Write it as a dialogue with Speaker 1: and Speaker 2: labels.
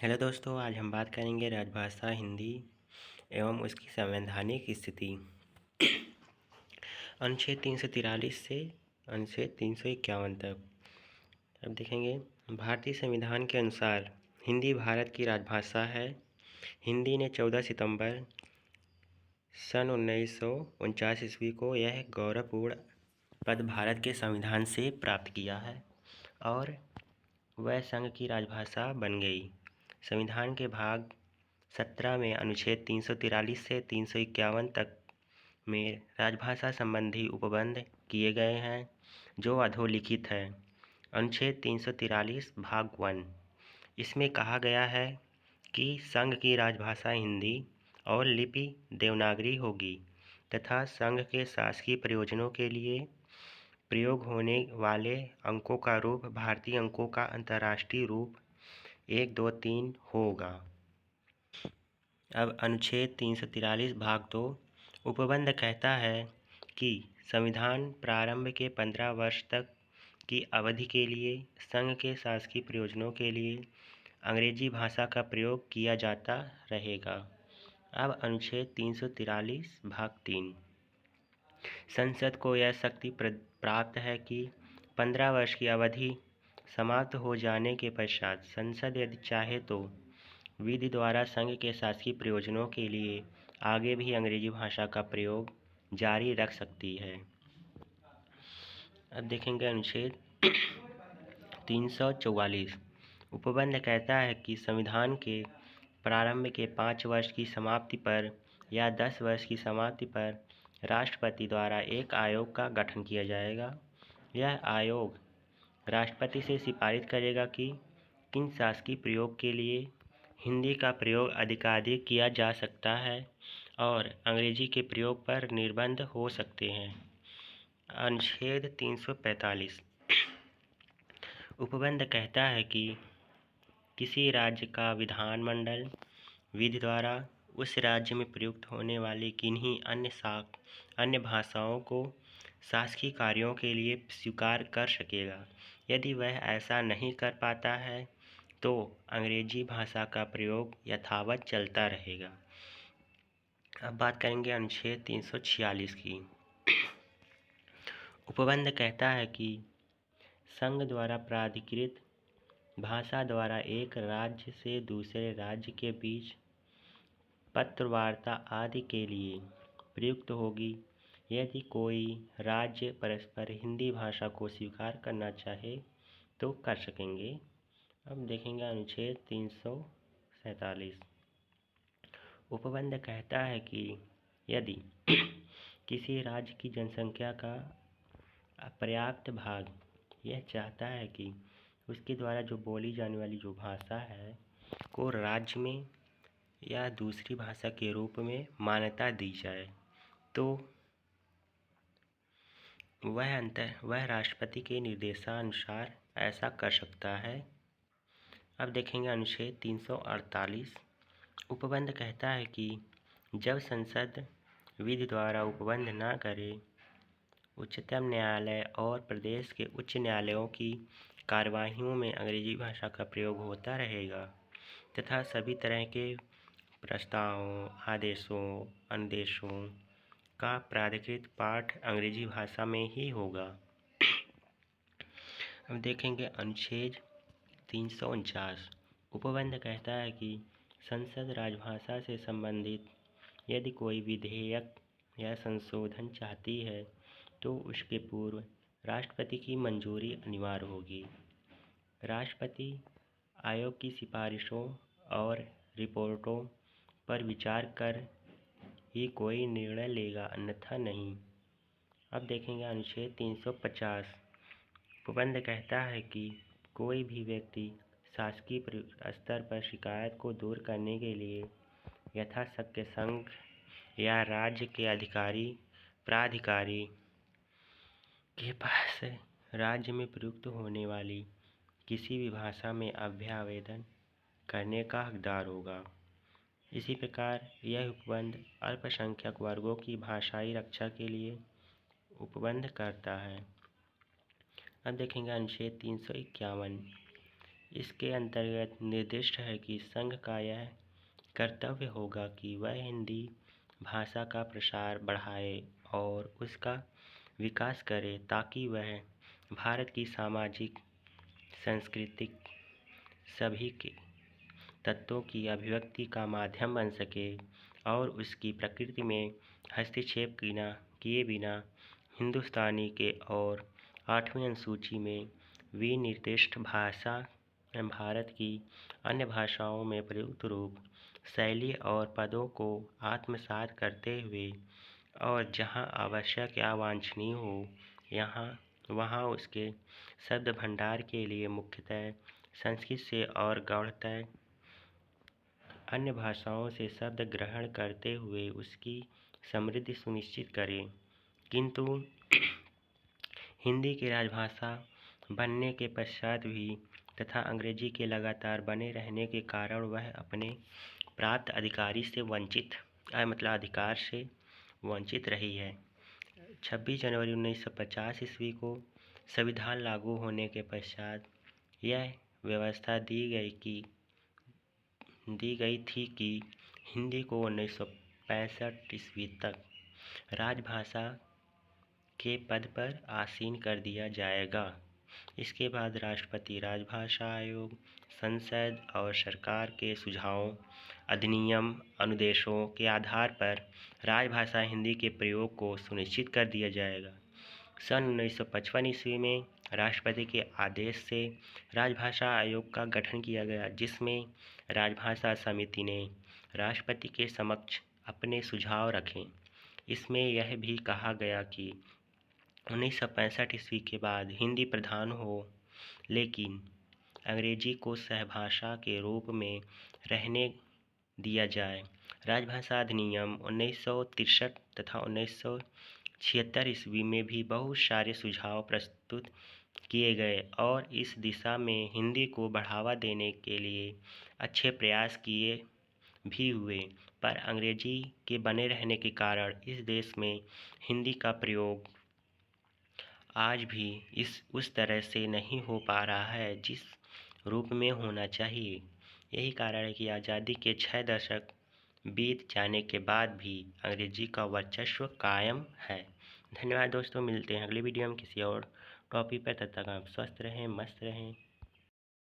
Speaker 1: Hello दोस्तों, आज हम बात करेंगे राजभाषा हिंदी एवं उसकी संवैधानिक स्थिति। अनुच्छेद 343 से अनुच्छेद 351 तक। अब देखेंगे, भारतीय संविधान के अनुसार हिंदी भारत की राजभाषा है। हिंदी ने 14 सितंबर सन 1949 ईस्वी को यह गौरवपूर्ण पद भारत के संविधान से प्राप्त किया है और वह संघ की राजभाषा बन गई। संविधान के भाग 17 में अनुच्छेद 343 से 351 तक में राजभाषा संबंधी उपबंध किए गए हैं, जो अधोलिखित है। अनुच्छेद 343 भाग 1, इसमें कहा गया है कि संघ की राजभाषा हिंदी और लिपि देवनागरी होगी तथा संघ के शासकीय प्रयोजनों के लिए प्रयोग होने वाले अंकों का रूप भारतीय अंकों का अंतर्राष्ट्रीय रूप 1, 2, 3 होगा। अब अनुच्छेद 343 भाग 2 उपबंध कहता है कि संविधान प्रारंभ के 15 वर्ष तक की अवधि के लिए संघ के शासकीय प्रयोजनों के लिए अंग्रेजी भाषा का प्रयोग किया जाता रहेगा। अब अनुच्छेद 343 भाग 3, संसद को यह शक्ति प्राप्त है कि 15 वर्ष की अवधि समाप्त हो जाने के पश्चात संसद यदि चाहे तो विधि द्वारा संघ के शासकीय प्रयोजनों के लिए आगे भी अंग्रेजी भाषा का प्रयोग जारी रख सकती है। अब देखेंगे अनुच्छेद 344 उपबंध कहता है कि संविधान के प्रारंभ के 5 वर्ष की समाप्ति पर या 10 वर्ष की समाप्ति पर राष्ट्रपति द्वारा एक आयोग का गठन किया जाएगा। यह आयोग राष्ट्रपति से सिफारिश करेगा कि किन शासकीय प्रयोग के लिए हिंदी का प्रयोग अधिकाधिक किया जा सकता है और अंग्रेजी के प्रयोग पर निर्बंध हो सकते हैं। अनुच्छेद 345 उपबंध कहता है कि किसी राज्य का विधानमंडल विधि द्वारा उस राज्य में प्रयुक्त होने वाली किन्हीं अन्य भाषाओं को शासकीय कार्यों के लिए स्वीकार कर सकेगा। यदि वह ऐसा नहीं कर पाता है तो अंग्रेजी भाषा का प्रयोग यथावत चलता रहेगा। अब बात करेंगे अनुच्छेद 346 की। उपबंध कहता है कि संघ द्वारा प्राधिकृत भाषा द्वारा एक राज्य से दूसरे राज्य के बीच पत्र वार्ता आदि के लिए प्रयुक्त होगी। यदि कोई राज्य परस्पर हिंदी भाषा को स्वीकार करना चाहे तो कर सकेंगे। अब देखेंगे अनुच्छेद 347 उपबंध कहता है कि यदि किसी राज्य की जनसंख्या का अपर्याप्त भाग यह चाहता है कि उसके द्वारा जो बोली जाने वाली जो भाषा है को राज्य में या दूसरी भाषा के रूप में मान्यता दी जाए तो वह राष्ट्रपति के निर्देशानुसार ऐसा कर सकता है। अब देखेंगे अनुच्छेद 348 उपबंध कहता है कि जब संसद विधि द्वारा उपबंध न करे, उच्चतम न्यायालय और प्रदेश के उच्च न्यायालयों की कार्यवाहियों में अंग्रेजी भाषा का प्रयोग होता रहेगा तथा सभी तरह के प्रस्तावों, आदेशों, अनुदेशों का प्राधिकृत पाठ अंग्रेजी भाषा में ही होगा। अब देखेंगे अनुच्छेद 349 उपबंध कहता है कि संसद राजभाषा से संबंधित यदि कोई विधेयक या संशोधन चाहती है तो उसके पूर्व राष्ट्रपति की मंजूरी अनिवार्य होगी। राष्ट्रपति आयोग की सिफारिशों और रिपोर्टों पर विचार कर ही कोई निर्णय लेगा, अन्यथा नहीं। अब देखेंगे अनुच्छेद 350 उपबंध कहता है कि कोई भी व्यक्ति शासकीय स्तर पर शिकायत को दूर करने के लिए यथाशक्य संघ या राज्य के प्राधिकारी के पास राज्य में प्रयुक्त होने वाली किसी भी भाषा में अभ्यावेदन करने का हकदार होगा। इसी प्रकार यह उपबंध अल्पसंख्यक वर्गों की भाषाई रक्षा के लिए उपबंध करता है। अब देखेंगे अनुच्छेद 351 इसके अंतर्गत निर्दिष्ट है कि संघ का यह कर्तव्य होगा कि वह हिंदी भाषा का प्रसार बढ़ाए और उसका विकास करे ताकि वह भारत की सामाजिक, सांस्कृतिक सभी के तत्वों की अभिव्यक्ति का माध्यम बन सके और उसकी प्रकृति में हस्तक्षेप किए बिना हिंदुस्तानी के और 8वीं अनुसूची में विनिर्दिष्ट भाषा भारत की अन्य भाषाओं में प्रयुक्त रूप, शैली और पदों को आत्मसात करते हुए और जहाँ आवश्यक या वांछनीय हो वहाँ उसके शब्द भंडार के लिए मुख्यतः संस्कृत से और गौणतः अन्य भाषाओं से शब्द ग्रहण करते हुए उसकी समृद्धि सुनिश्चित करें। किंतु हिंदी की राजभाषा बनने के पश्चात भी तथा अंग्रेजी के लगातार बने रहने के कारण वह अपने प्राप्त अधिकार से वंचित रही है। 26 जनवरी 1950 ईस्वी को संविधान लागू होने के पश्चात यह व्यवस्था दी गई थी कि हिंदी को 1965 ईस्वी तक राजभाषा के पद पर आसीन कर दिया जाएगा। इसके बाद राष्ट्रपति, राजभाषा आयोग, संसद और सरकार के सुझावों, अधिनियम, अनुदेशों के आधार पर राजभाषा हिंदी के प्रयोग को सुनिश्चित कर दिया जाएगा। सन 1955 ईस्वी में राष्ट्रपति के आदेश से राजभाषा आयोग का गठन किया गया, जिसमें राजभाषा समिति ने राष्ट्रपति के समक्ष अपने सुझाव रखे। इसमें यह भी कहा गया कि 1965 ईस्वी के बाद हिंदी प्रधान हो, लेकिन अंग्रेजी को सहभाषा के रूप में रहने दिया जाए। राजभाषा अधिनियम 1963 तथा 1976 ईस्वी में भी बहुत सारे सुझाव प्रस्तुत किए गए और इस दिशा में हिंदी को बढ़ावा देने के लिए अच्छे प्रयास किए भी हुए, पर अंग्रेजी के बने रहने के कारण इस देश में हिंदी का प्रयोग आज भी उस तरह से नहीं हो पा रहा है जिस रूप में होना चाहिए। यही कारण है कि आज़ादी के 6 दशक बीत जाने के बाद भी अंग्रेजी का वर्चस्व कायम है। धन्यवाद दोस्तों, मिलते हैं अगली वीडियो में किसी और टॉपिक पर। तब तक आप स्वस्थ रहें, मस्त रहें।